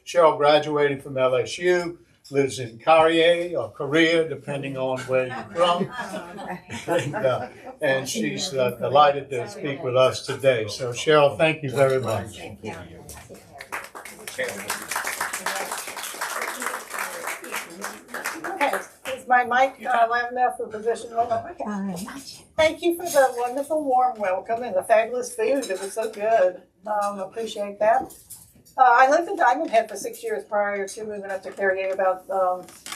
Cheryl graduated from LSU, lives in Korea or Korea, depending on where you're from. And she's delighted to speak with us today. So Cheryl, thank you very much. Okay, is my mic loud enough for position one? Okay. Thank you for the wonderful warm welcome and the fabulous food. It was so good. Appreciate that. I lived in Diamond Head for 6 years prior to moving up to Carrier about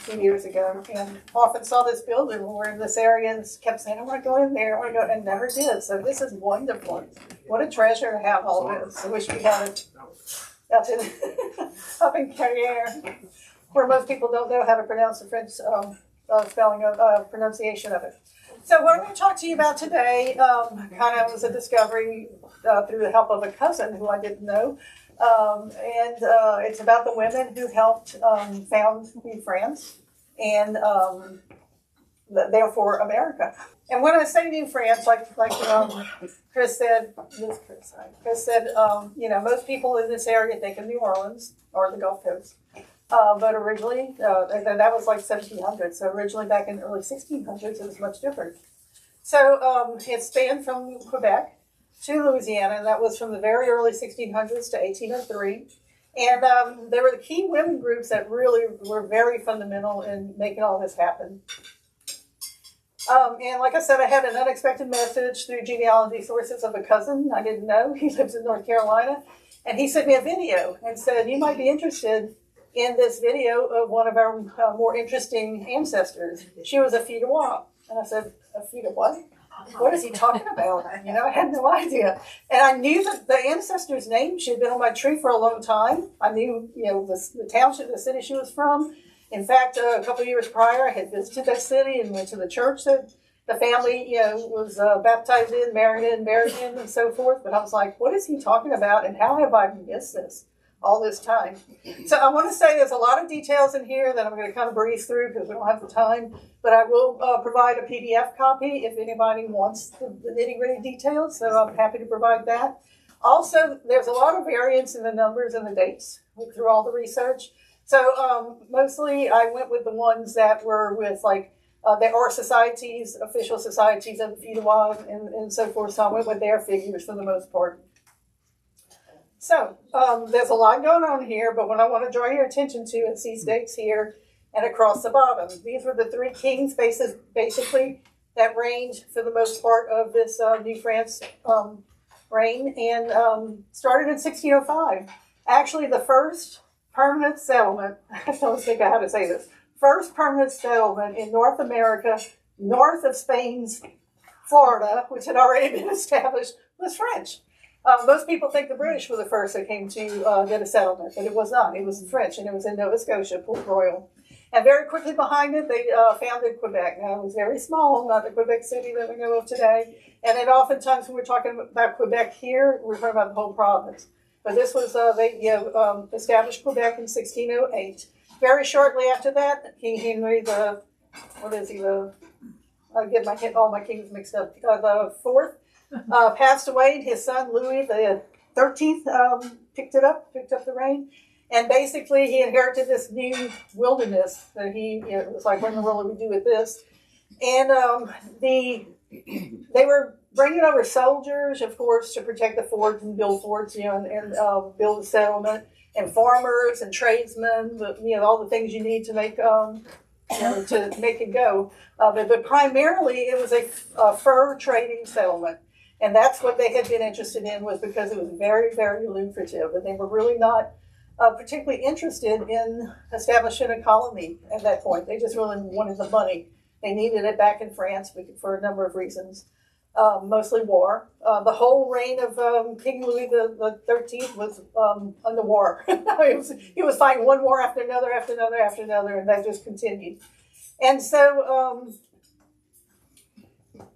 2 years ago, and often saw this building when we're in this area and kept saying, I want to go in there, I want to go, and never did. So this is wonderful. What a treasure to have all this. I wish we had it up in Carrier, where most people don't know how to pronounce the French spelling of pronunciation of it. So what I'm going to talk to you about today kind of was a discovery through the help of a cousin who I didn't know. It's about the women who helped found New France and therefore America. And when I say New France, like Chris said, most people in this area think of New Orleans or the Gulf Coast. But originally, and that was like 1700s. So originally back in the early 1600s, it was much different. So it spanned from Quebec to Louisiana, and that was from the very early 1600s to 1803. And there were the key women groups that really were very fundamental in making all this happen. And like I said, I had an unexpected message through genealogy sources of a cousin I didn't know. He lives in North Carolina. And he sent me a video and said, you might be interested in this video of one of our more interesting ancestors. She was a fille de roi. And I said, a fille de what? What is he talking about? I had no idea. And I knew that the ancestor's name, she had been on my tree for a long time. I knew, the township, the city she was from. In fact, a couple of years prior, I had visited that city and went to the church that the family, was baptized in, married in, and so forth. But I was like, what is he talking about? And how have I missed this all this time? So I want to say there's a lot of details in here that I'm going to kind of breeze through because we don't have the time. But I will provide a PDF copy if anybody wants the nitty-gritty details. So I'm happy to provide that. Also, there's a lot of variance in the numbers and the dates through all the research. So mostly I went with the ones that were with there are societies, official societies of the fille de roi and so forth. So I went with their figures for the most part. So there's a lot going on here, but what I want to draw your attention to is these dates here and across the bottom. These were the three kings basically that reigned for the most part of this New France reign and started in 1605. Actually, the first permanent settlement, I don't think I how to say this, first permanent settlement in North America, north of Spain's Florida, which had already been established, was French. Most people think the British were the first that came to get a settlement, but it was not. It was French, and it was in Nova Scotia, Port Royal. And very quickly behind it, they founded Quebec. Now, it was very small, not the Quebec City that we know of today. And then oftentimes when we're talking about Quebec here, we're talking about the whole province. But this was, they established Quebec in 1608. Very shortly after that, King Henry I get all my kings mixed up, the fourth, passed away, and his son Louis the 13th picked up the reign, and basically he inherited this new wilderness that it was like, what in the world do we do with this? And they were bringing over soldiers, of course, to protect the forts and build forts, and build a settlement, and farmers and tradesmen, all the things you need to make to make it go. But primarily, it was a fur trading settlement. And that's what they had been interested in, was because it was very, very lucrative. And they were really not particularly interested in establishing a colony at that point. They just really wanted the money. They needed it back in France for a number of reasons, mostly war. The whole reign of King Louis the 13th was under war. He was fighting one war after another, and that just continued. And so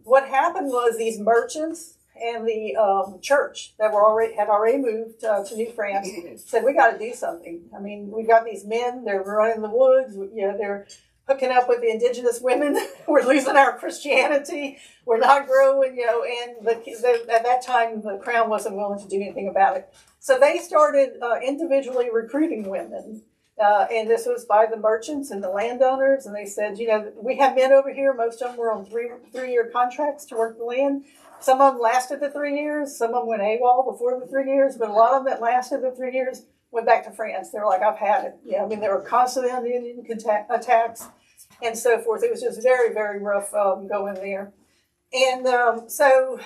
what happened was these merchants and the church that had already moved to New France said, we got to do something. I mean, we got these men, they're running the woods, they're hooking up with the indigenous women. We're losing our Christianity. We're not growing, and at that time, the Crown wasn't willing to do anything about it. So they started individually recruiting women. And this was by the merchants and the landowners. And they said, we have men over here. Most of them were on three-year contracts to work the land. Some of them lasted the 3 years. Some of them went AWOL before the 3 years. But a lot of them that lasted the 3 years went back to France. They were like, I've had it. They were constantly on the Indian attacks and so forth. It was just very, very rough going there. And so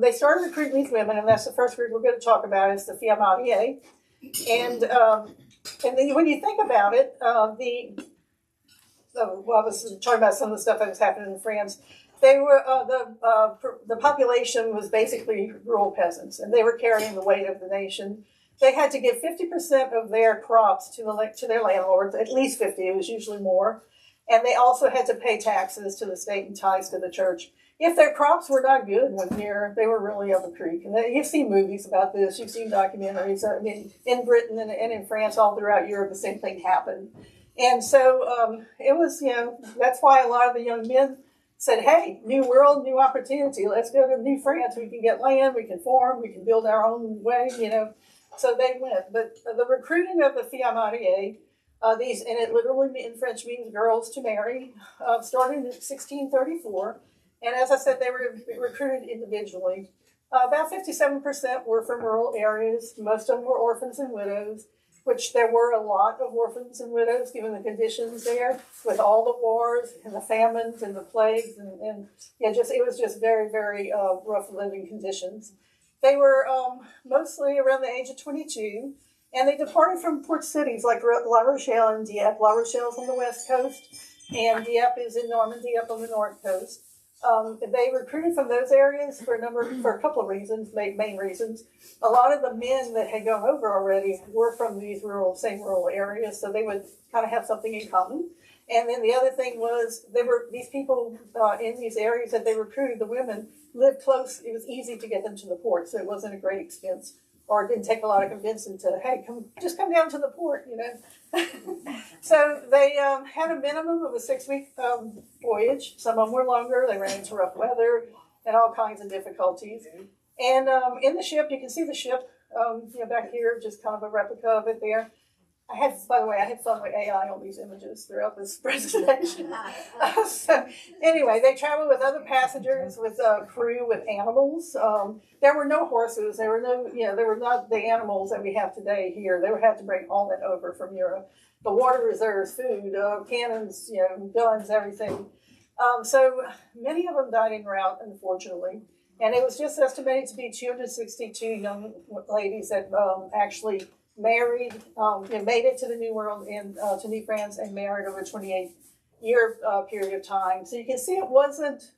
they started recruiting these women, and that's the first group we're going to talk about is the Filles Mariées. And then when you think about it, I was talking about some of the stuff that was happening in France. They were the population was basically rural peasants, and they were carrying the weight of the nation. They had to give 50% of their crops to their landlords, at least 50. It was usually more, and they also had to pay taxes to the state and tithes to the church. If their crops were not good one year, they were really up the creek. And you've seen movies about this. You've seen documentaries. I mean, in Britain and in France, all throughout Europe, the same thing happened. And so it was, that's why a lot of the young men said, hey, new world, new opportunity. Let's go to New France. We can get land. We can farm. We can build our own way, So they went. But the recruiting of the Filles Mariées, and it literally in French means girls to marry, started in 1634. And as I said, they were recruited individually. About 57% were from rural areas. Most of them were orphans and widows, which there were a lot of orphans and widows given the conditions there with all the wars and the famines and the plagues. And it was just very, very rough living conditions. They were mostly around the age of 22, and they departed from port cities like La Rochelle and Dieppe. La Rochelle's on the west coast, and Dieppe is in Normandy up on the north coast. They recruited from those areas for a couple of reasons, main reasons. A lot of the men that had gone over already were from these same rural areas, so they would kind of have something in common. And then the other thing was these people in these areas that they recruited, the women, lived close. It was easy to get them to the port, so it wasn't a great expense. Or it didn't take a lot of convincing to, hey, come down to the port, So they had a minimum of a 6-week voyage. Some of them were longer. They ran into rough weather and all kinds of difficulties. And in the ship, you can see the ship back here, just kind of a replica of it there. By the way, I had fun with AI on these images throughout this presentation. So anyway, they traveled with other passengers, with crew, with animals. There were no horses. There were not the animals that we have today here. They would have to bring all that over from Europe. The water reserves, food, cannons, guns, everything. So many of them died en route, unfortunately. And it was just estimated to be 262 young ladies that actually married, made it to the New World and to New France and married over a 28-year period of time. So you can see it wasn't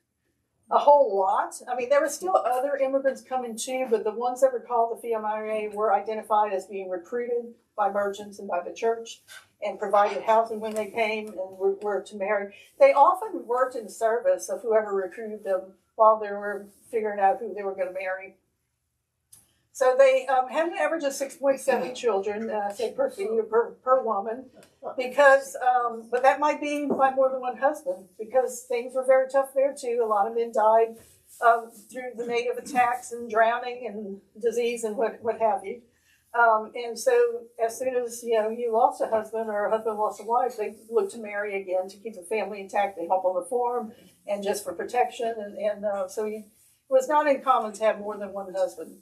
a whole lot. I mean, there were still other immigrants coming too, but the ones that were called the Filles Mariées were identified as being recruited by merchants and by the church and provided housing when they came and were to marry. They often worked in service of whoever recruited them while they were figuring out who they were going to marry. So they had an average of 6.7 children, say per woman, because, but that might be by more than one husband, because things were very tough there too. A lot of men died through the native attacks and drowning and disease and what have you. And so as soon as, you lost a husband or a husband lost a wife, they looked to marry again to keep the family intact. They help on the farm and just for protection. So it was not uncommon to have more than one husband.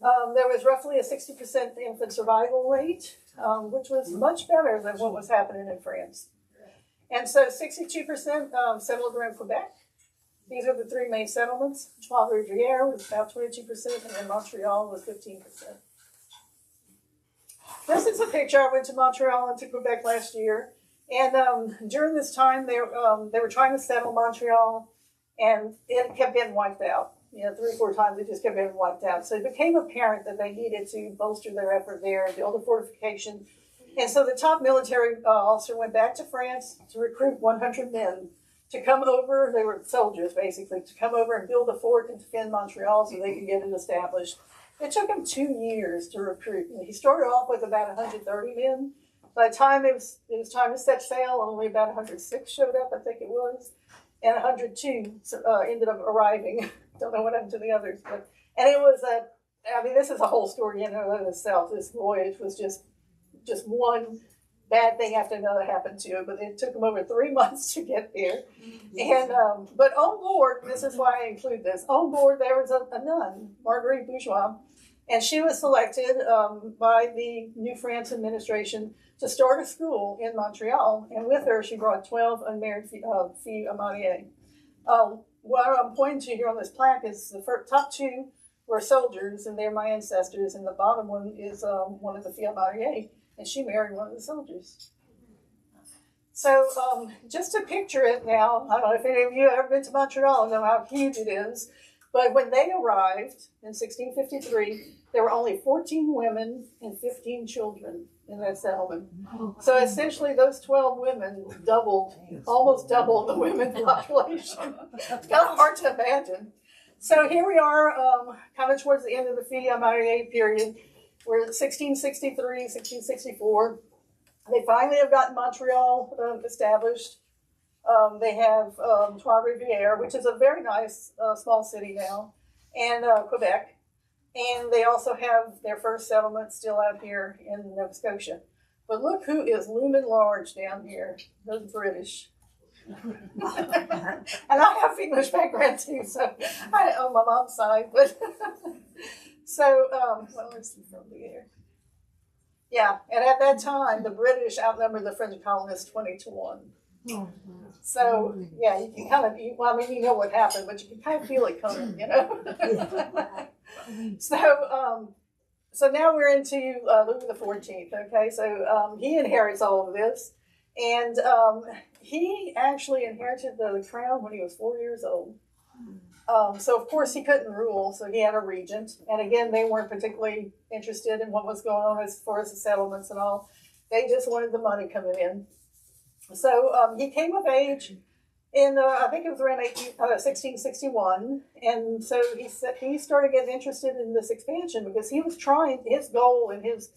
There was roughly a 60% infant survival rate, which was much better than what was happening in France. And so 62% settled around Quebec. These are the three main settlements. Trois-Rivières was about 22%, and then Montreal was 15%. This is a picture. I went to Montreal and to Quebec last year. And during this time, they were trying to settle Montreal, and it kept getting wiped out. 3 or 4 times it just kept getting wiped out. So it became apparent that they needed to bolster their effort there and build a fortification. And so the top military officer went back to France to recruit 100 men to come over. They were soldiers, basically, to come over and build a fort and defend Montreal so they could get it established. It took him 2 years to recruit. He started off with about 130 men, By the time it was time to set sail, only about 106 showed up, I think it was, and 102 ended up arriving. Don't know what happened to the others, and it was this is a whole story in and of itself. This voyage was just one bad thing after another happened to it, but it took them over 3 months to get there. And but on board, this is why I include this. On board, there was a nun, Marguerite Bourgeois, and she was selected by the New France administration to start a school in Montreal. And with her, she brought 12 unmarried filles à marier. What I'm pointing to here on this plaque is the top two were soldiers, and they're my ancestors, and the bottom one is one of the filles à marier, and she married one of the soldiers. So just to picture it now, I don't know if any of you have ever been to Montreal and know how huge it is, but when they arrived in 1653, there were only 14 women and 15 children in that settlement. So essentially those 12 women almost doubled the women population. It's kind of hard to imagine. So here we are, kind of towards the end of the filles à marier period. We're in 1663, 1664. They finally have gotten Montreal established. They have Trois-Rivières, which is a very nice small city now, and Quebec. And they also have their first settlement still out here in Nova Scotia. But look who is looming large down here, those British. And I have English background too, so on my mom's side. But so, let's see from here. Yeah, and at that time, the British outnumbered the French colonists 20-1. So, yeah, you can kind of, you know what happened, but you can kind of feel it coming, you know. So now we're into Louis XIV, okay? So he inherits all of this, and he actually inherited the crown when he was 4 years old. So of course he couldn't rule, so he had a regent, and again, they weren't particularly interested in what was going on as far as the settlements and all. They just wanted the money coming in. So he came of age in, I think it was around 1661, and so he started getting interested in this expansion because he was trying, his goal in his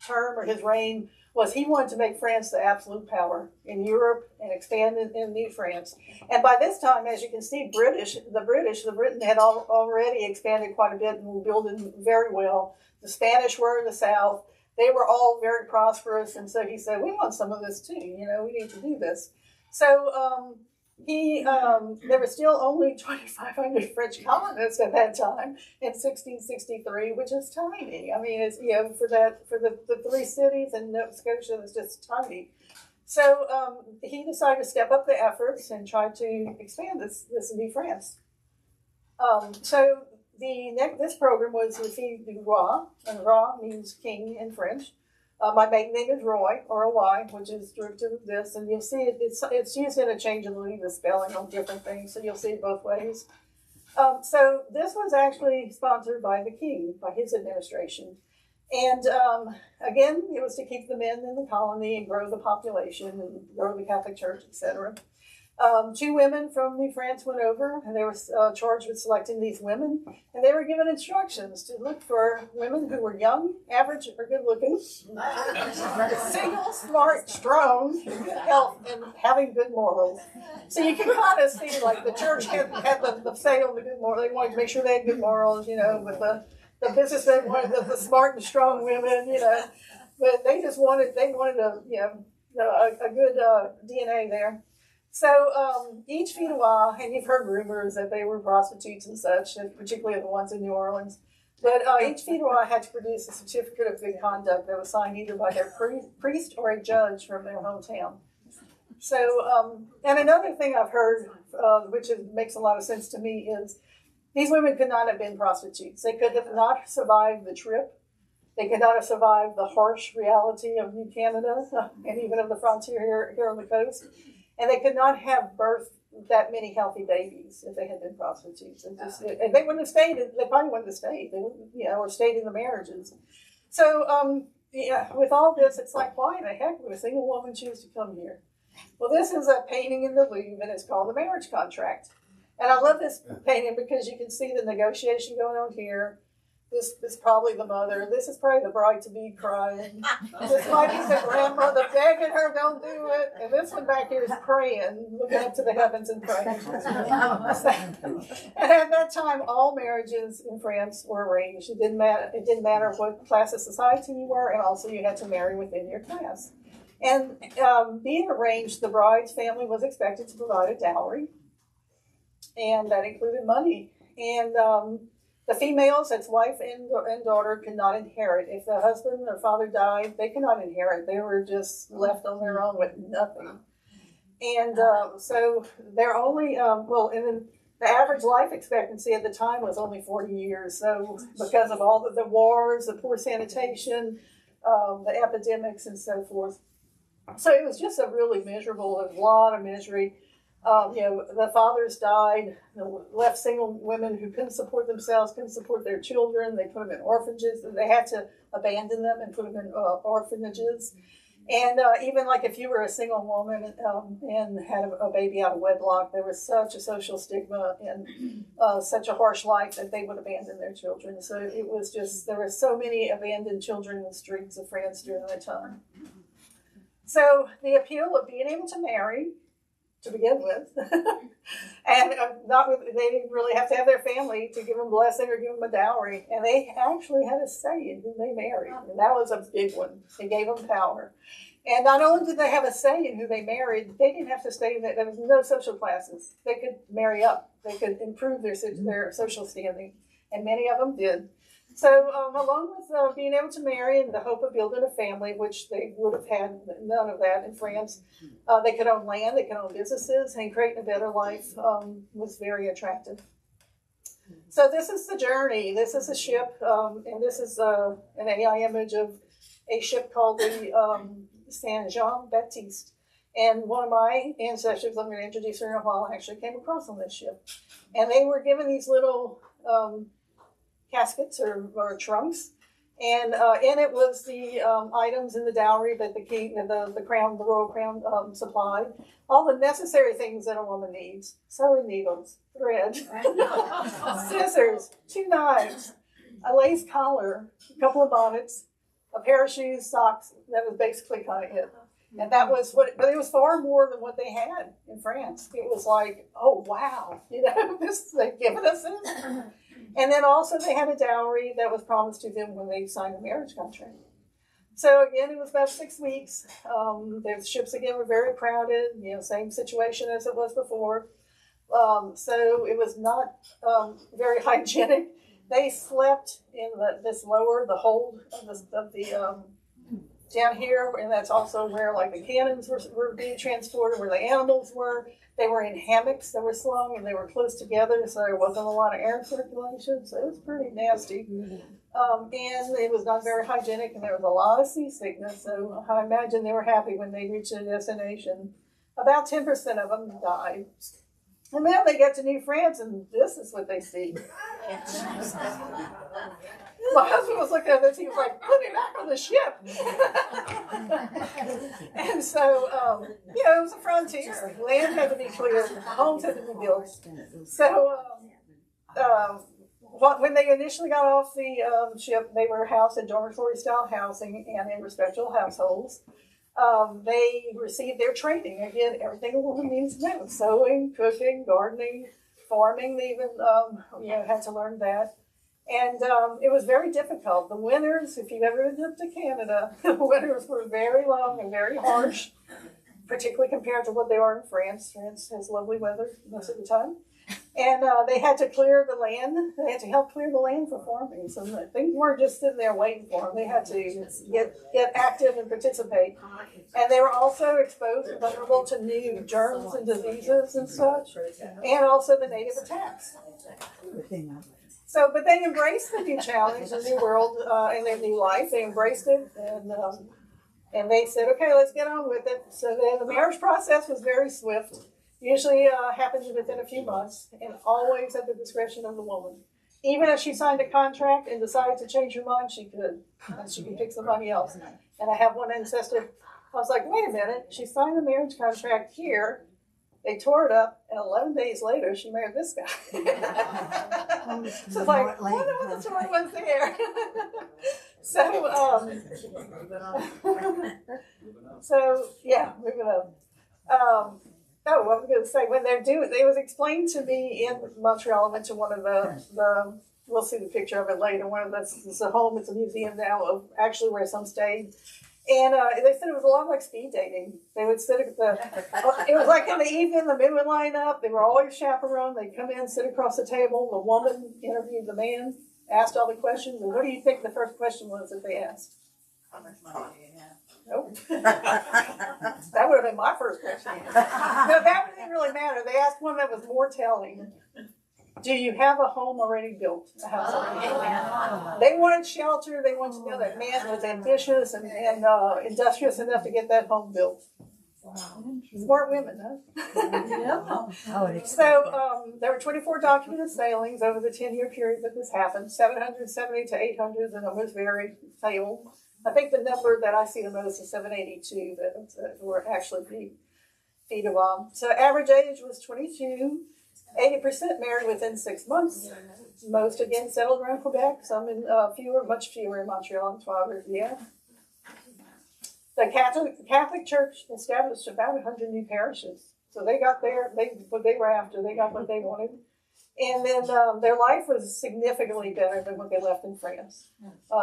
term or his reign was he wanted to make France the absolute power in Europe and expand in New France. And by this time, as you can see, Britain had already expanded quite a bit and were building very well. The Spanish were in the south. They were all very prosperous, and so he said, we want some of this too, you know, we need to do this. So there were still only 2,500 French colonists at that time in 1663, which is tiny. I mean, it's, you know, for the three cities in Nova Scotia, it's just tiny. So he decided to step up the efforts and try to expand this New France. So this program was Le Fille du Roi, and Roi means king in French. My maiden name is Roy, R-O-Y, which is derivative of this, and you'll see it's used interchangeably, the spelling on different things, so you'll see it both ways. So this was actually sponsored by the king, by his administration. And again, it was to keep the men in the colony and grow the population and grow the Catholic Church, etc. 2 women from New France went over, and they were charged with selecting these women, and they were given instructions to look for women who were young, average, or good-looking, single, smart, strong, good health, and having good morals. So you can kind of see, like, the church had the say on the good morals. They wanted to make sure they had good morals, you know, but the businessmen wanted the smart and strong women, you know, but they wanted a, you know, a good DNA there. So each Finois, and you've heard rumors that they were prostitutes and such, and particularly the ones in New Orleans, but each Finois had to produce a certificate of good conduct that was signed either by their priest or a judge from their hometown. So, and another thing I've heard, which makes a lot of sense to me, is these women could not have been prostitutes. They could have not survived the trip. They could not have survived the harsh reality of New Canada and even of the frontier here on the coast. And they could not have birthed that many healthy babies if they had been prostitutes. And they wouldn't have stayed. They probably wouldn't have stayed. They wouldn't, you know, or stayed in the marriages. So, yeah, with all this, it's like, why the heck would a single woman choose to come here? Well, this is a painting in the Louvre, and it's called the Marriage Contract. And I love this painting because you can see the negotiation going on here. This is probably the mother. This is probably the bride-to-be crying. This might be the grandmother begging her, don't do it. And this one back here is praying, looking up to the heavens and praying. And at that time, all marriages in France were arranged. It didn't matter what class of society you were, and also you had to marry within your class. And being arranged, the bride's family was expected to provide a dowry, and that included money. And the females, its wife and daughter, could not inherit. If the husband or father died, they could not inherit. They were just left on their own with nothing. And so they're only, and then the average life expectancy at the time was only 40 years. So because of all the wars, the poor sanitation, the epidemics and so forth. So it was just a really miserable, a lot of misery. The fathers died, left single women who couldn't support themselves, couldn't support their children. They put them in orphanages. They had to abandon them and put them in orphanages. And even like if you were a single woman and had a baby out of wedlock, there was such a social stigma and such a harsh life that they would abandon their children. So it was just, there were so many abandoned children in the streets of France during that time. So the appeal of being able to marry, to begin with, and they didn't really have to have their family to give them a blessing or give them a dowry, and they actually had a say in who they married, and that was a big one. It gave them power. And not only did they have a say in who they married, they didn't have to stay in it. There was no social classes. They could marry up. They could improve their social standing, and many of them did. So along with being able to marry and the hope of building a family, which they would have had none of that in France, they could own land, they could own businesses, and creating a better life was very attractive. So this is the journey. This is a ship, and this is an AI image of a ship called the Saint Jean Baptiste. And one of my ancestors, I'm going to introduce her in a while, actually came across on this ship. And they were given these little caskets or trunks, and in it was the items in the dowry that the king, the crown, the royal crown supplied, all the necessary things that a woman needs: sewing needles, thread, scissors, 2 knives, a lace collar, a couple of bonnets, a pair of shoes, socks. That was basically kind of it. And that was but it was far more than what they had in France. It was like, oh wow, they've given us this. And then also they had a dowry that was promised to them when they signed a marriage contract. So again, it was about 6 weeks. The ships again were very crowded, same situation as it was before. So it was not very hygienic. They slept in the hold of the down here, and that's also where like the cannons were being transported, where the animals were. They were in hammocks that were slung, and they were close together, so there wasn't a lot of air circulation, so it was pretty nasty. And it was not very hygienic, and there was a lot of seasickness, so I imagine they were happy when they reached their destination. About 10% of them died. And then they get to New France, and this is what they see. My husband was looking at this, he was like, put me back on the ship. And so, it was a frontier. Land had to be cleared, homes had to be built. So, when they initially got off the ship, they were housed in dormitory-style housing and in respectable households. They received their training. Again, everything a woman needs to know: sewing, cooking, gardening, farming. They even had to learn that. And it was very difficult. The winters, if you've ever been up to Canada, the winters were very long and very harsh, particularly compared to what they are in France. France has lovely weather most of the time. And they had to clear the land. They had to help clear the land for farming. So things weren't just sitting there waiting for them. They had to get active and participate. And they were also exposed and vulnerable to new germs and diseases and such, and also the native attacks. So, but they embraced the new challenge, the new world, and their new life. They embraced it, and they said, okay, let's get on with it. So the marriage process was very swift. Usually happens within a few months, and always at the discretion of the woman. Even if she signed a contract and decided to change her mind, she could. And she could pick somebody else. And I have one ancestor, I was like, wait a minute, she signed a marriage contract here They tore it up, and 11 days later, she married this guy. So it's like, I wonder what the story was there. So yeah, moving on. Oh, what was I going to say? When they're doing, it was explained to me in Montreal. I went to one of the we'll see the picture of it later. One of it's a home, it's a museum now of actually where some stayed. And they said it was a lot like speed dating. They would sit at it was like in the evening, the men would line up. They were always chaperoned. They'd come in, sit across the table. The woman interviewed the man, asked all the questions. And what do you think the first question was that they asked? How much money do you have? Nope. That would have been my first question. No, that didn't really matter. They asked one that was more telling. Do you have a home already built? A house already built? They wanted shelter. They wanted to know that man was ambitious and industrious enough to get that home built. Smart women, huh? So there were 24 documented sailings over the 10-year period that this happened. 770 to 800, the numbers vary, sailed. I think the number that I see the most is 782 that were actually feet of So average age was 22. 80% married within 6 months. Most again settled around Quebec. Some in much fewer in Montreal and Trois-Rivières. The Catholic Church established about 100 new parishes. So they got what they were after. They got what they wanted. And then their life was significantly better than what they left in France.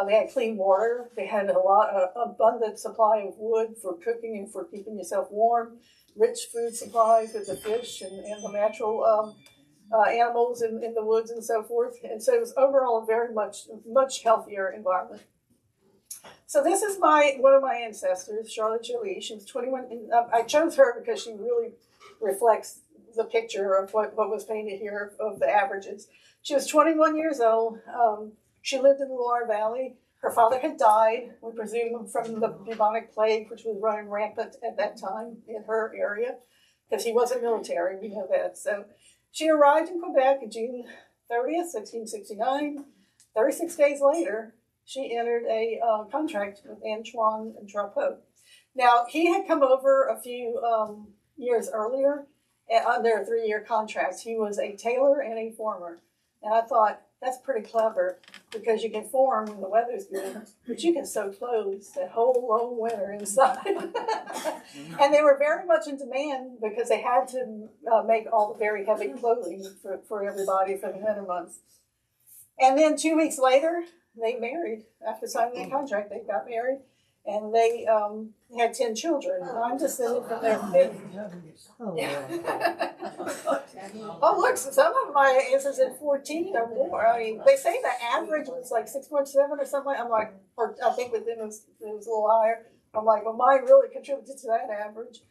They had clean water. They had abundant supply of wood for cooking and for keeping yourself warm. Rich food supplies with the fish and the natural animals in the woods and so forth. And so it was overall a very much healthier environment. So this is one of my ancestors, Charlotte Jolie. She was 21. I chose her because she really reflects the picture of what was painted here of the averages. She was 21 years old. She lived in the Loire Valley. Her father had died, we presume, from the bubonic plague, which was running rampant at that time in her area, because he wasn't military, we know that. So she arrived in Quebec on June 30th, 1669. 36 days later, she entered a contract with Antoine Drapeau. Now, he had come over a few years earlier under a 3-year contract. He was a tailor and a former. And I thought, that's pretty clever, because you can form when the weather's good, but you can sew clothes that whole long winter inside. And they were very much in demand because they had to make all the very heavy clothing for everybody for the winter months. And then 2 weeks later, they married. After signing the contract, they got married, and they had 10 children. I'm descended from their fifth. Oh, look, some of my ancestors had 14 or more. I mean, they say the average was like 6.7 or something. I'm like, or I think with them it was a little higher. I'm like, well, mine really contributed to that average.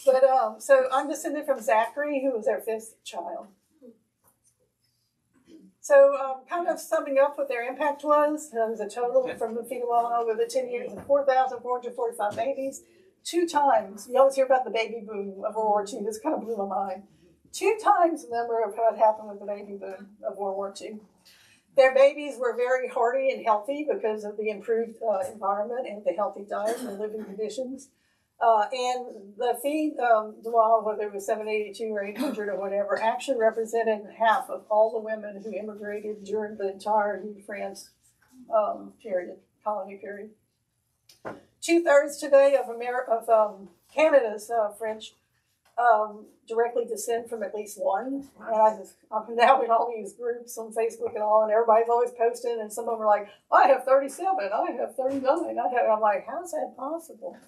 But so I'm descended from Zachary, who was their fifth child. So kind of summing up what their impact was a total from the fetal over the 10 years of 4,445 babies. 2 times, you always hear about the baby boom of World War II. This kind of blew my mind. 2 times the number of what happened with the baby boom of World War II. Their babies were very hardy and healthy because of the improved environment and the healthy diet and the living conditions. And the feed, whether it was 782 or 800 or whatever, actually represented half of all the women who immigrated during the entire New France colony period. 2/3 today of Canada's French directly descend from at least one. And I'm now in all these groups on Facebook and all, and everybody's always posting, and some of them are like, I have 37, I have 39, I'm like, how's that possible?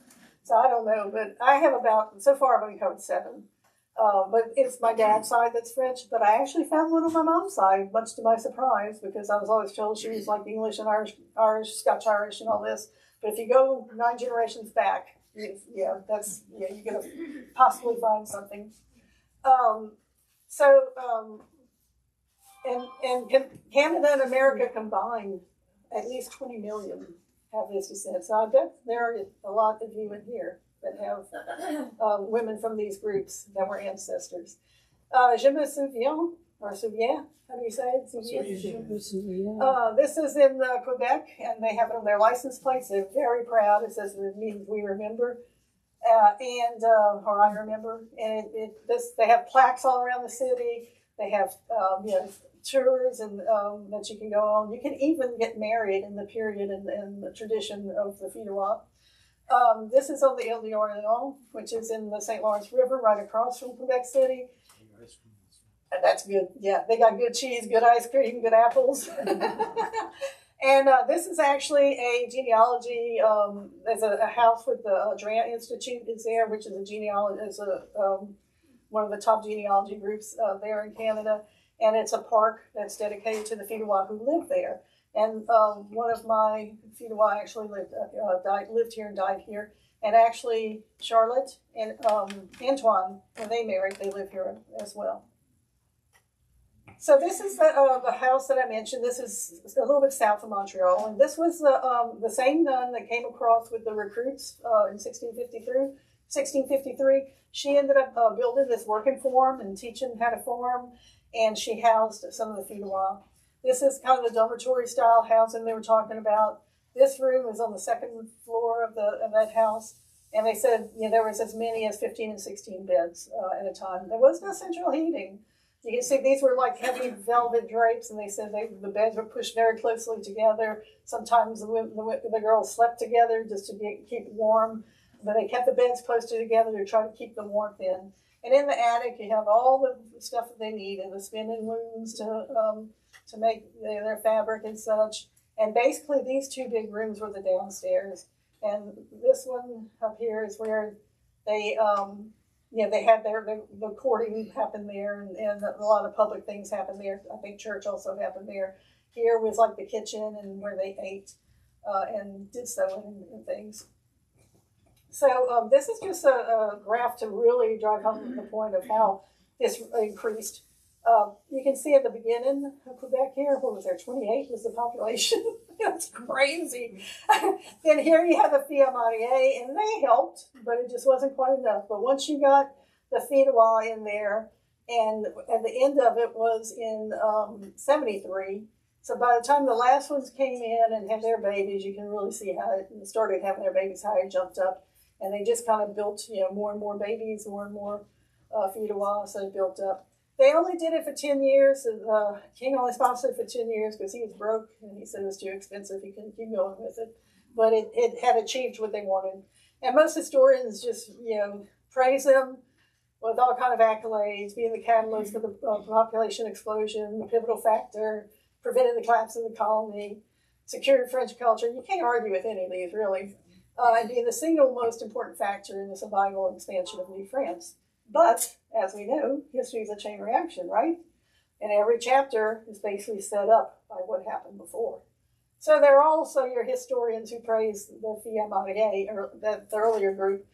So I don't know, but I have so far I've only covered 7. But it's my dad's side that's French, but I actually found one on my mom's side, much to my surprise, because I was always told she was like English and Irish, Scotch-Irish and all this. But if you go 9 generations back, you're going to possibly find something. And Canada and America combined, at least 20 million have this descent. So I bet there are a lot of you in here that have women from these groups that were ancestors. Je me souviens, or souviens, how do you say it? This is in Quebec, and they have it on their license plates. They're very proud. It says it means we remember. or I remember, and they have plaques all around the city. They have tours and that you can go on. You can even get married in the period in the tradition of the Fidois. This is on the Ile d'Orléans, which is in the St. Lawrence River, right across from Quebec City. And that's good. Yeah, they got good cheese, good ice cream, good apples. And this is actually a genealogy. There's a house with the Drouin Institute is there, which is a genealogy, one of the top genealogy groups there in Canada. And it's a park that's dedicated to the Fidois who live there. And one of my Fidois actually lived here and died here. And actually, Charlotte and Antoine, when they married, they live here as well. So this is the house that I mentioned. This is a little bit south of Montreal. And this was the same nun that came across with the recruits in 1653. She ended up building this working farm and teaching how to farm. And she housed some of the Fidois. This is kind of the dormitory style housing they were talking about. This room is on the second floor of that house. And they said there was as many as 15 and 16 beds at a time. There was no central heating. You can see these were like heavy velvet drapes, and they said the beds were pushed very closely together. Sometimes the girls slept together just to keep warm, but they kept the beds closer together to try to keep the warmth in. And in the attic, you have all the stuff that they need, and the spinning looms to make their fabric and such. And basically, these two big rooms were the downstairs, and this one up here is where they they had the courting happened there, and a lot of public things happened there. I think church also happened there. Here was like the kitchen and where they ate and did sewing and things. So this is just a graph to really drive home the point of how this increased. You can see at the beginning of Quebec here, what was there, 28 was the population. That's crazy. Then here you have the Filles Mariées, and they helped, but it just wasn't quite enough. But once you got the Fidois in there, and at the end of it was in 73, so by the time the last ones came in and had their babies, you can really see how it started having their babies, how it jumped up. And they just kind of built, more and more babies, more and more Fidois, so it built up. They only did it for 10 years. The king only sponsored it for 10 years because he was broke and he said it was too expensive. He couldn't keep going with it. But it had achieved what they wanted. And most historians just, praise them with all kind of accolades, being the catalyst for the population explosion, the pivotal factor, prevented the collapse of the colony, secured French culture. You can't argue with any of these, really. And being the single most important factor in the survival and expansion of New France. But, as we know, history is a chain reaction, right? And every chapter is basically set up by what happened before. So there are also your historians who praise the Filles Mariées, or the earlier group,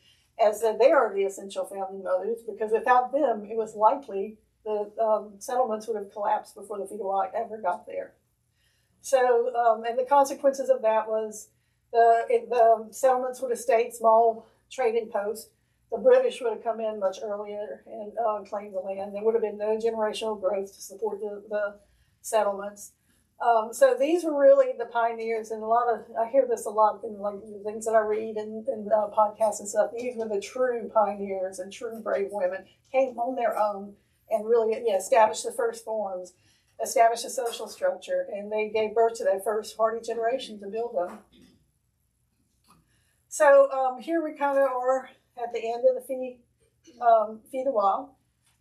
as that they are the essential founding mothers, because without them, it was likely the settlements would have collapsed before the Fidois ever got there. So, and the consequences of that was the settlements would have stayed small trading posts. The British would have come in much earlier and claimed the land. There would have been no generational growth to support the settlements. So these were really the pioneers, and I hear this a lot in like the things that I read and podcasts and stuff. These were the true pioneers and true brave women, came on their own and really established the first forms, established a social structure, and they gave birth to that first hardy generation to build on. So here we kind of are at the end of the Fidois,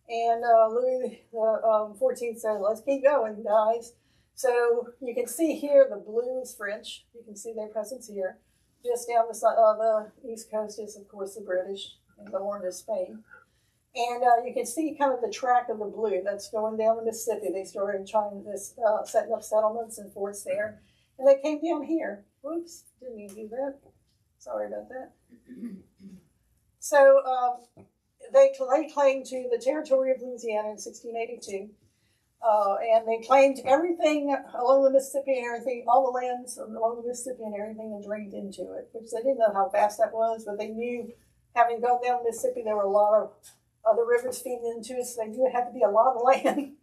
and Louis the 14th said, "Let's keep going, guys." So you can see here the blue is French. You can see their presence here. Just down the east coast is, of course, the British, and the orange is Spain. And you can see kind of the track of the blue that's going down the Mississippi. They started setting up settlements and forts there, and they came down here. Whoops, didn't mean to do that. Sorry about that. So they claimed to the territory of Louisiana in 1682, and they claimed everything along the Mississippi and everything, all the lands along the Mississippi and everything, and drained into it, which they didn't know how vast that was, but they knew, having gone down the Mississippi, there were a lot of other rivers feeding into it, so they knew it had to be a lot of land.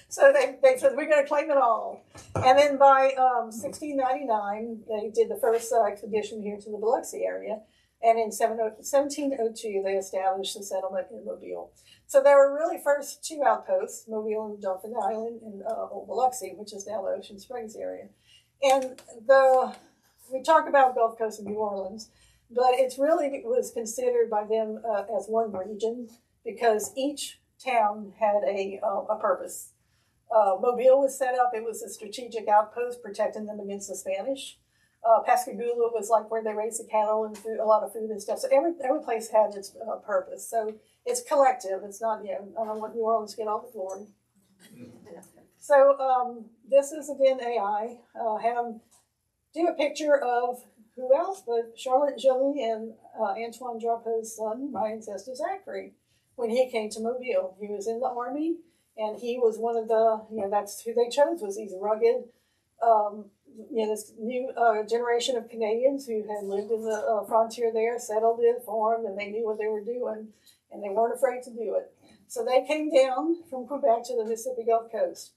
So they said, we're going to claim it all. And then by 1699, they did the first expedition here to the Biloxi area. And in 1702, they established the settlement in Mobile. So there were really first two outposts, Mobile and Dauphin Island, and Old Biloxi, which is now the Ocean Springs area. And we talk about Gulf Coast and New Orleans, but it was considered by them as one region because each town had a purpose. Mobile was set up, it was a strategic outpost protecting them against the Spanish. Pascagoula was like where they raised the cattle and a lot of food and stuff. So every place had its purpose. So it's collective. It's not, I don't want New Orleans to get all the glory. So this is again AI. Have them do a picture of who else but Charlotte Jolie and Antoine Drapeau's son, my ancestor Zachary, when he came to Mobile. He was in the army, and he was one of the, that's who they chose, was these rugged, this new generation of Canadians who had lived in the frontier there, settled in, formed, and they knew what they were doing, and they weren't afraid to do it. So they came down from Quebec to the Mississippi Gulf Coast.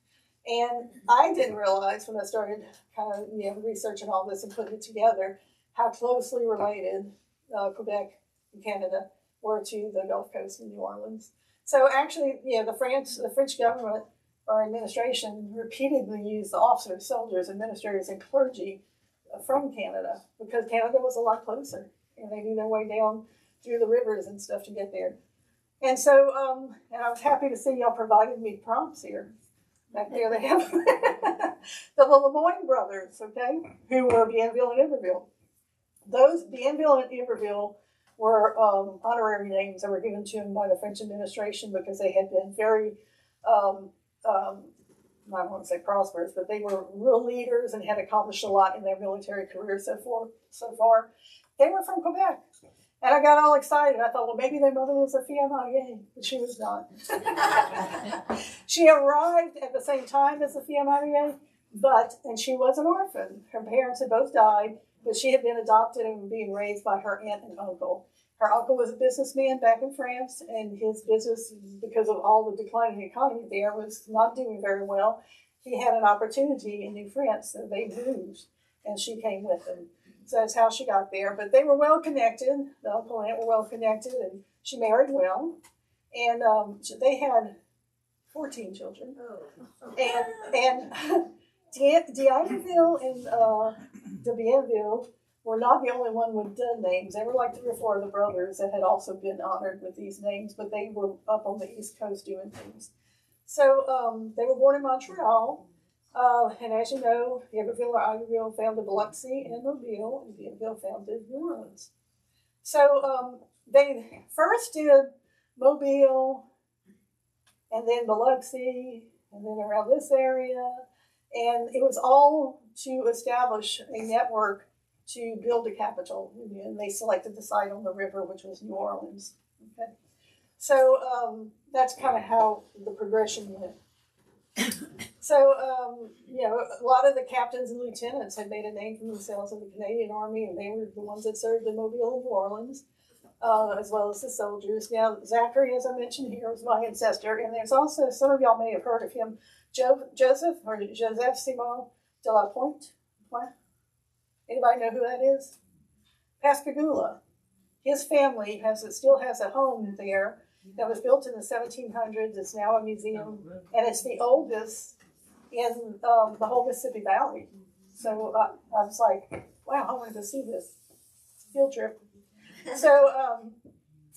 And I didn't realize when I started kind of researching all this and putting it together how closely related Quebec and Canada were to the Gulf Coast and New Orleans. So actually, the French government or administration repeatedly used the officers, soldiers, administrators, and clergy from Canada because Canada was a lot closer, and they knew their way down through the rivers and stuff to get there. And so, and I was happy to see y'all provided me prompts here. Back there they have the Lemoyne brothers, okay, who were Bienville and Iberville. Those Bienville and Iberville were honorary names that were given to them by the French administration because they had been very, I don't want to say prosperous, but they were real leaders and had accomplished a lot in their military career so far. They were from Quebec. And I got all excited. I thought, well, maybe their mother was a fille mariée, but she was not. She arrived at the same time as the fille mariée, and she was an orphan. Her parents had both died, but she had been adopted and being raised by her aunt and uncle. Her uncle was a businessman back in France, and his business, because of all the declining economy there, was not doing very well. He had an opportunity in New France, so they moved, and she came with them. So that's how she got there. But they were well connected. The uncle and aunt were well connected, and she married well. And they had 14 children. And D'Iberville and de Bienville were not the only one with done names. There were like 3 or 4 of the brothers that had also been honored with these names, but they were up on the East Coast doing things. So they were born in Montreal. And as you know, Iberville or Iberville founded Biloxi and Mobile, and Bienville founded New Orleans. So they first did Mobile, and then Biloxi, and then around this area, and it was all to establish a network to build a capital. And they selected the site on the river, which was New Orleans. Okay, so that's kind of how the progression went. So, a lot of the captains and lieutenants had made a name for themselves in the Canadian Army, and they were the ones that served in Mobile and New Orleans, as well as the soldiers. Now, Zachary, as I mentioned here, was my ancestor, and there's also, some of y'all may have heard of him, Joseph Simon de la Pointe. Anybody know who that is? Pascagoula. His family still has a home there that was built in the 1700s. It's now a museum, and it's the oldest in the whole Mississippi Valley. So I was like, wow, I wanted to see this. It's a field trip. So,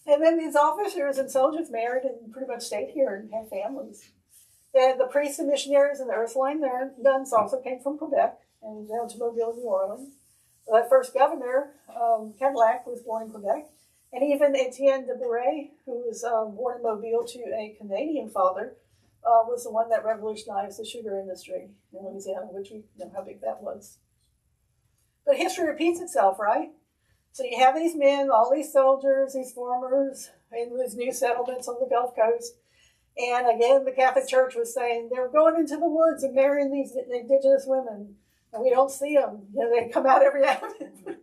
and then these officers and soldiers married and pretty much stayed here and had families. The priests and missionaries and the Ursuline nuns also came from Quebec and down to Mobile, New Orleans. The first governor, Cadillac, was born in Quebec. And even Etienne de Bourret, who was born in Mobile to a Canadian father, was the one that revolutionized the sugar industry in Louisiana, which we know how big that was. But history repeats itself, right? So you have these men, all these soldiers, these farmers, in these new settlements on the Gulf Coast. And again, the Catholic Church was saying they're going into the woods and marrying these indigenous women. And we don't see them. They come out every now and then.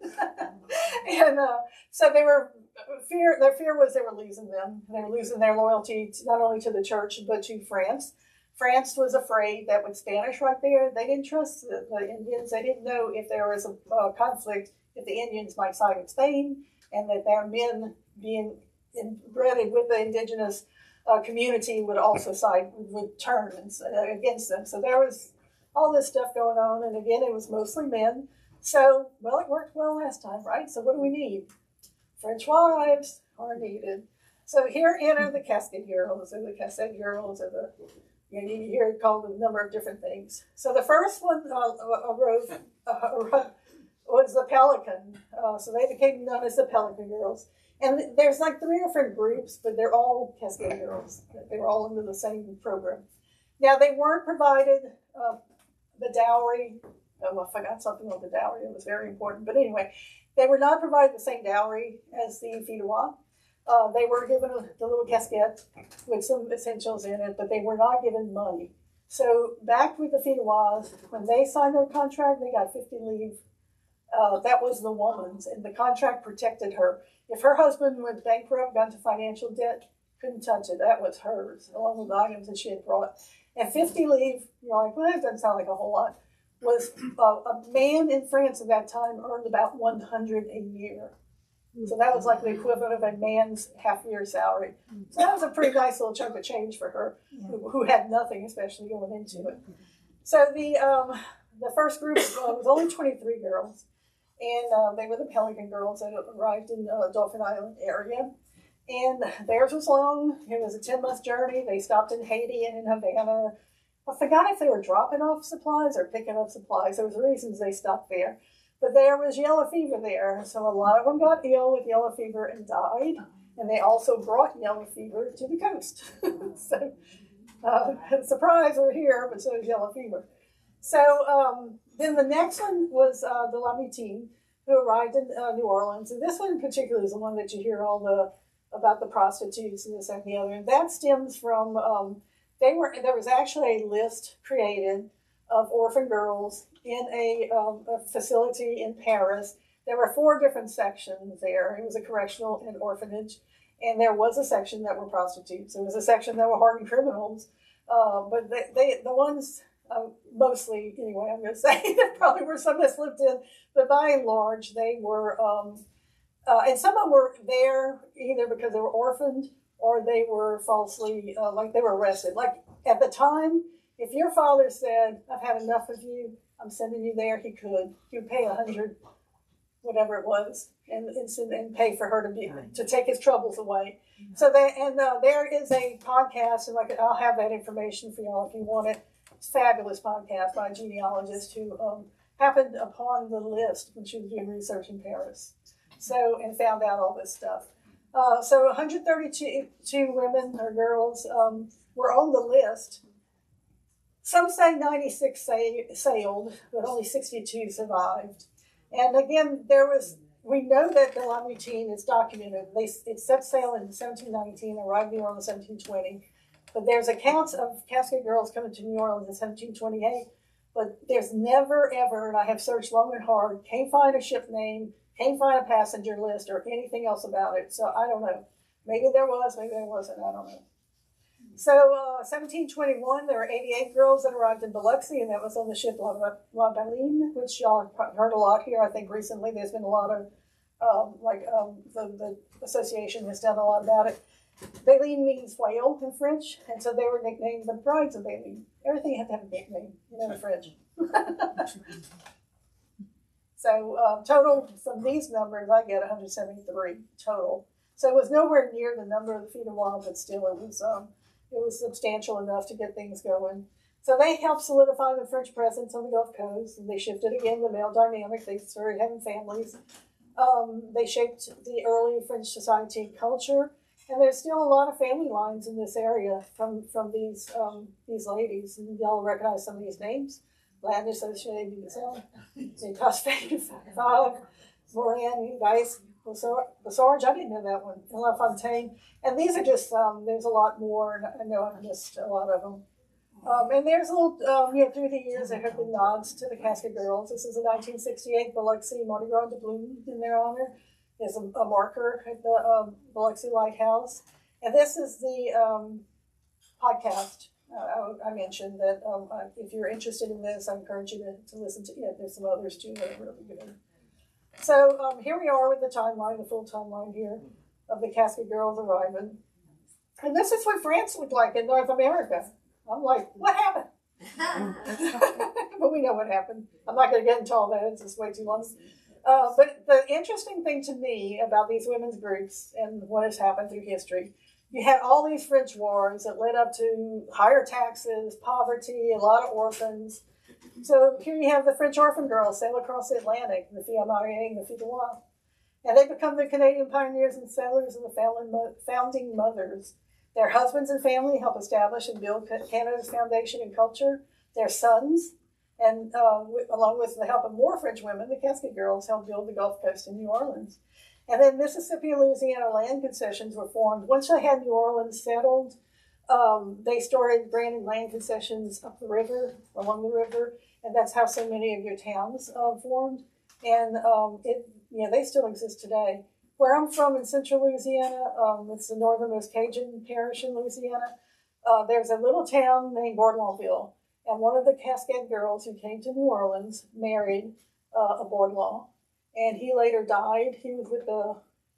And so their fear was they were losing them. They were losing their loyalty not only to the church, but to France. France was afraid that with Spanish right there, they didn't trust the Indians. They didn't know if there was a conflict, if the Indians might side with Spain, and that their men being inbred with the indigenous community would turn against them. So there was all this stuff going on, and again, it was mostly men. So, well, it worked well last time, right? So what do we need? French wives are needed. So here enter the Cassette Girls, or the Cassette Girls, or you hear it called a number of different things. So the first one was the Pelican. So they became known as the Pelican Girls. And there's like 3 different groups, but they're all Cassette Girls. They were all under the same program. Now, they weren't provided the dowry. Oh, I forgot something on the dowry. It was very important. But anyway, they were not provided the same dowry as the Fidois. They were given the little casquette with some essentials in it, but they were not given money. So back with the Fidois, when they signed their contract, they got 50 livres. That was the woman's, and the contract protected her. If her husband went bankrupt, got into financial debt, couldn't touch it. That was hers, along with the items that she had brought. And 50 livres, you're like, well, that doesn't sound like a whole lot, was a man in France at that time earned about 100 a year. So that was like the equivalent of a man's half-year salary. So that was a pretty nice little chunk of change for her, who had nothing, especially going into it. So the first group was only 23 girls, and they were the Pelican Girls that arrived in the Dauphin Island area. And theirs was long. It was a 10-month journey. They stopped in Haiti and in Havana. I forgot if they were dropping off supplies or picking up supplies. There was reasons they stopped there. But there was yellow fever there, so a lot of them got ill with yellow fever and died. And they also brought yellow fever to the coast. So, surprise, we're here, but so is yellow fever. So then the next one was the Lamartine, who arrived in New Orleans. And this one in particular is the one that you hear about the prostitutes and this and the other. And that stems from, there was actually a list created of orphan girls in a facility in Paris. There were 4 different sections there. It was a correctional and orphanage. And there was a section that were prostitutes. There was a section that were hardened criminals. But the ones, mostly, anyway, I'm going to say, there probably were some that slipped in. But by and large, they were, and some of them were there either because they were orphaned or they were falsely, they were arrested. Like at the time, if your father said, I've had enough of you, I'm sending you there, he would pay 100, whatever it was, and pay for her to take his troubles away. So there is a podcast, and I'll have that information for y'all if you want it. It's a fabulous podcast by a genealogist who happened upon the list when she was doing research in Paris. So, and found out all this stuff. So 132 women or girls were on the list. Some say 96 sailed, but only 62 survived. And again, we know that the Lamartine is documented. It set sail in 1719, arrived in New Orleans in 1720. But there's accounts of Cassette Girls coming to New Orleans in 1728. But there's never, ever, and I have searched long and hard, can't find a ship name, can't find a passenger list or anything else about it. So I don't know. Maybe there was, maybe there wasn't, I don't know. So 1721, there were 88 girls that arrived in Biloxi, and that was on the ship La Baleine, which y'all have heard a lot here. I think recently there's been a lot of, the association has done a lot about it. Baleine means whale in French, and so they were nicknamed the Brides of Baleine. Everything had to have a nickname, in French. So total, from these numbers, I get 173 total. So it was nowhere near the number of the Fidois, but still it was substantial enough to get things going. So they helped solidify the French presence on the Gulf Coast, and they shifted again the male dynamic. They started having families. They shaped the early French society and culture, and there's still a lot of family lines in this area from these ladies. And y'all recognize some of these names: Landis, Cosfave, Moran, Weiss, Bosarge. I didn't know that one. La Fontaine. And these are just some. There's a lot more, and I know I've missed a lot of them. And there's a little, through the years, there have been nods to the Cassette Girls. This is a 1968 Biloxi Mardi Gras doubloon in their honor. There's a marker at the Biloxi Lighthouse. And this is the podcast. I mentioned that if you're interested in this, I encourage you to listen to it. There's some others too that are really good. So here we are with the timeline, the full timeline here of the Cassette Girls arriving. And this is what France looked like in North America. I'm like, what happened? But we know what happened. I'm not going to get into all that. It's just way too long. But the interesting thing to me about these women's groups and what has happened through history, you had all these French wars that led up to higher taxes, poverty, a lot of orphans. So here you have the French orphan girls sail across the Atlantic, the filles mariées and the filles de roi. And they become the Canadian pioneers and settlers and the founding mothers. Their husbands and family help establish and build Canada's foundation and culture. Their sons, and along with the help of more French women, the Cassette Girls helped build the Gulf Coast in New Orleans. And then Mississippi and Louisiana land concessions were formed. Once they had New Orleans settled, they started granting land concessions up the river, along the river, and that's how so many of your towns formed. And they still exist today. Where I'm from in central Louisiana, it's the northernmost Cajun parish in Louisiana. There's a little town named Bourdalouville, and one of the Cassette Girls who came to New Orleans married a Bourdaloue, and he later died. He was with the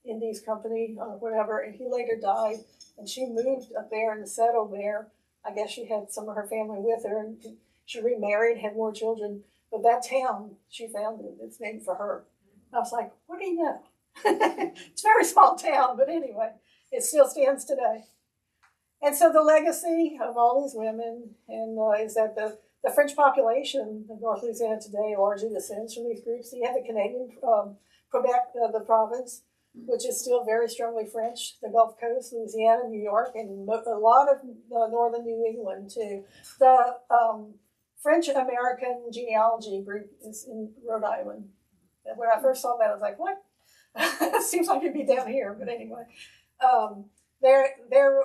Indies Company or whatever, and he later died, and she moved up there and settled there. I guess she had some of her family with her, and she remarried, had more children. But that town she founded, it's named for her. I was like, what do you know? It's a very small town, but anyway, it still stands today. And so the legacy of all these women is that the French population of North Louisiana today largely descends from these groups. So you have the Canadian Quebec, the province, which is still very strongly French, the Gulf Coast, Louisiana, New York, and a lot of northern New England too. The French-American genealogy group is in Rhode Island. And when I first saw that, I was like, what? It seems like it'd be down here, but anyway. Their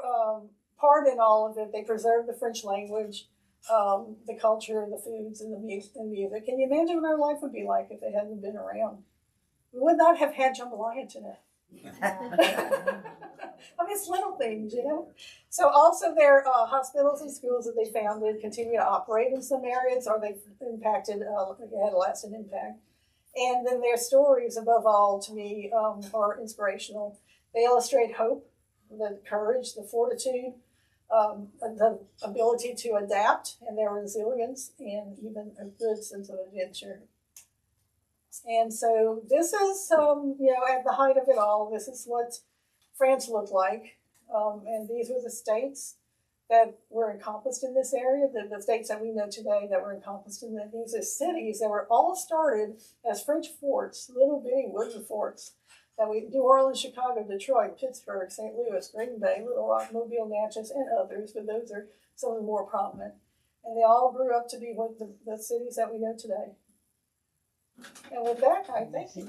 part in all of it, they preserve the French language, the culture, the foods, and the music. Can you imagine what our life would be like if they hadn't been around? We would not have had jambalaya today. I mean, it's little things, you know. So also their hospitals and schools that they founded continue to operate in some areas, or they've impacted, had a lasting impact. And then their stories, above all, to me, are inspirational. They illustrate hope, the courage, the fortitude, the ability to adapt, and their resilience, and even a good sense of adventure. And so this is, at the height of it all, this is what France looked like. And these were the states that were encompassed in this area, the states that we know today that were encompassed in these are cities that were all started as French forts, little bitty wooden forts. New Orleans, Chicago, Detroit, Pittsburgh, St. Louis, Green Bay, Little Rock, Mobile, Natchez, and others, but those are some of the more prominent. And they all grew up to be what the cities that we know today. And with that, I thank you.